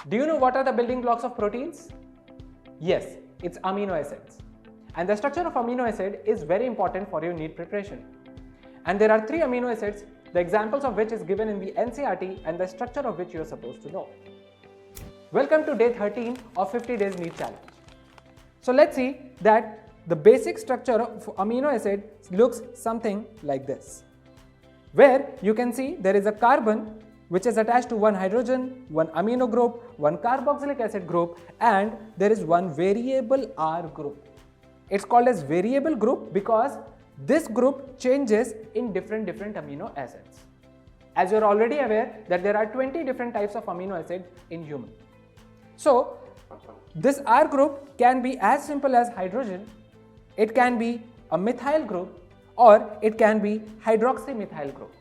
Do you know what are the building blocks of proteins? Yes, it's amino acids. And the structure of amino acid is very important for your NEET preparation. And there are 3 amino acids, the examples of which is given in the NCERT and the structure of which you are supposed to know. Welcome to day 13 of 50 days NEET challenge. So let's see that the basic structure of amino acid looks something like this, where you can see there is a carbon which is attached to one hydrogen, one amino group, one carboxylic acid group, and there is one variable R group. It's called as variable group because this group changes in different amino acids. As you're already aware that there are 20 different types of amino acids in human. So this R group can be as simple as hydrogen, it can be a methyl group, or it can be hydroxymethyl group.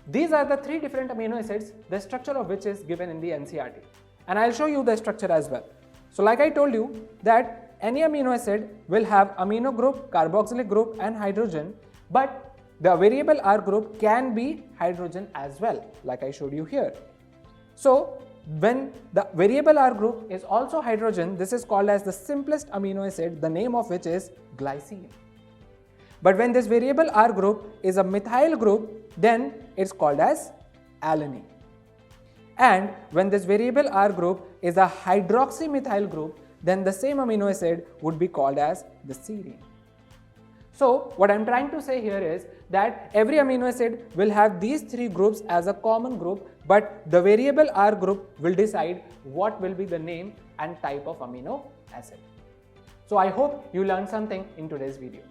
These are the 3 different amino acids, the structure of which is given in the NCERT. And I'll show you the structure as well. So like I told you that any amino acid will have amino group, carboxylic group and hydrogen, but the variable R group can be hydrogen as well, like I showed you here. So when the variable R group is also hydrogen, this is called as the simplest amino acid, the name of which is glycine. But when this variable R group is a methyl group, then it's called as alanine. And when this variable R group is a hydroxymethyl group, then the same amino acid would be called as the serine. So what I'm trying to say here is that every amino acid will have these 3 groups as a common group, but the variable R group will decide what will be the name and type of amino acid. So I hope you learned something in today's video.